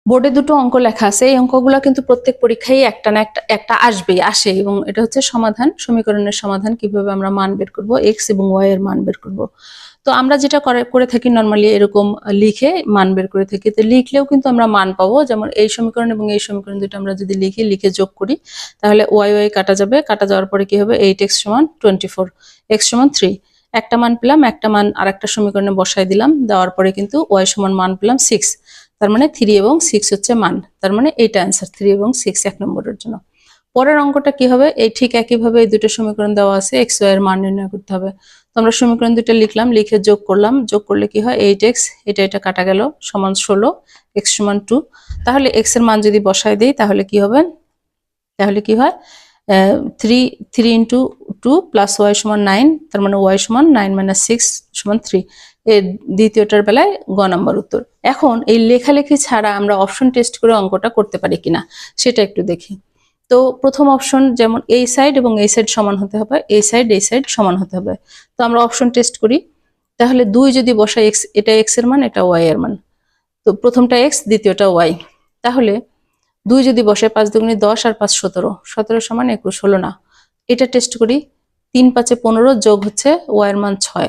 বোর্ডে দুটো অঙ্ক লেখা আছে, এই অঙ্কগুলো কিন্তু প্রত্যেক পরীক্ষায় একটা না একটা আসে, এবং এটা হচ্ছে সমাধান, সমীকরণের সমাধান, কিভাবে আমরা মান বের করব, এক্স এবং ওয়াই এর মান বের করব। তো আমরা যেটা করে থাকি নর্মালি এরকম লিখে মান বের করে থাকি। তো লিখলেও কিন্তু আমরা মান পাবো, যেমন এই সমীকরণ এবং এই সমীকরণ দুটো আমরা যদি লিখে যোগ করি, তাহলে ওয়াই ওয়াই কাটা যাবে, কাটা যাওয়ার পরে কি হবে, 8x সমান 24, x সমান 3। একটা মান পেলাম, একটা মান আর একটা সমীকরণে বসাই দিলাম, দেওয়ার পরে কিন্তু ওয়াই সমান মান পেলাম 6। তার মানে 3 এবং 6 হচ্ছে মান, তার মানে এইটা অ্যান্সার 3 এবং 6 এক নম্বরের জন্য। পরের অঙ্কটা কি হবে, এই ঠিক একইভাবে এই দুটো সমীকরণ দেওয়া আছে, এক্স ওয়াই এর মান নির্ণয় করতে হবে। তো আমরা সমীকরণ দুটো লিখলাম, লিখে যোগ করলাম, যোগ করলে কি হয়, 8x, এটা কাটা গেল, সমান 16, x সমান 2। তাহলে x এর মান যদি বসাই দেই তাহলে কি হবে, তাহলে কি হয়, 3 ইন্টু 2 প্লাস ওয়াই সমান 9, তার মানে ওয়াই সমান 9 মাইনাস 6 সমান 3। এর দ্বিতীয়টার বেলায় গ নম্বর উত্তর। এখন এই লেখালেখি ছাড়া আমরা অপশন টেস্ট করে অঙ্কটা করতে পারি কিনা সেটা একটু দেখি। তো প্রথম অপশন, যেমন এই সাইড এবং এই সাইড সমান হতে হবে, এই সাইড সমান হতে হবে। তো আমরা অপশন টেস্ট করি, তাহলে 2 যদি বসাই, এক্স, এটা এক্স এর মান, এটা ওয়াই এর মান। তো প্রথমটা এক্স, দ্বিতীয়টা ওয়াই। তাহলে 2 যদি বসে, 5 দুগুণে 10 আর 5 17, 17 সমান 21, হলো না। এটা টেস্ট করি, 3 5 15 যোগ হচ্ছে ওয়াই এর মান 6,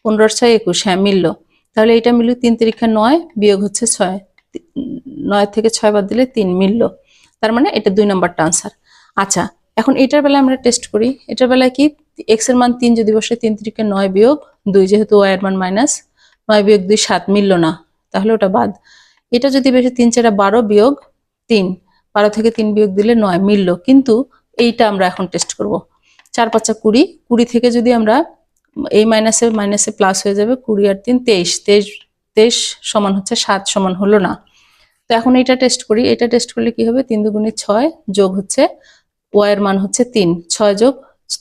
15 আর 6 21, হ্যাঁ মিললো। তাহলে এটা মিলল, 3 তিরিখা 9 বিয়োগ হচ্ছে 6, 9 থেকে 6 বাদ দিলে 3, মিললো। তার মানে এটা 2 নম্বরটা আনসার। আচ্ছা, এখন এটার বেলায় আমরা টেস্ট করি, এটার বেলায় কি, এক্স এর মান 3 যদি বসে, 3 তিরিখা 9 বিয়োগ 2, যেহেতু ওয়াই এর মান মাইনাস, 9 বিয়োগ 2 7, মিললো না, তাহলে ওটা বাদ। এটা যদি বেশি, 3 4 12 বিয়োগ 3, 12 থেকে 3 বিয়োগ দিলে 9, মিললো। কিন্তু এইটা আমরা এখন টেস্ট করব। 4 5 20, 20 থেকে যদি আমরা এই মাইনাসে প্লাস হয়ে যাবে, 20 আর 3 23, 23 সমান হচ্ছে 7, সমান হলো না। তো এখন এটা টেস্ট করি, এটা টেস্ট করলে কি হবে, 3 দুগুণে 6 যোগ হচ্ছে ওয়াই এর মান হচ্ছে 3, 6 যোগ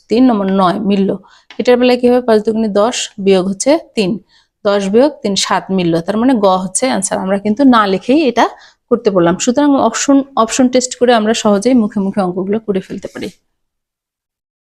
3 নম্বর 9, মিললো। এটার বেলায় কি হবে, 5 দুগুণে 10 বিয়োগ হচ্ছে 3, 10 বিয়োগ 3 7, মিললো। তার মানে গ হচ্ছে অ্যান্সার। আমরা কিন্তু না লিখেই এটা করতে বললাম। সুতরাং অপশন টেস্ট করে আমরা সহজেই মুখে মুখে অঙ্কগুলো করে ফেলতে পারি।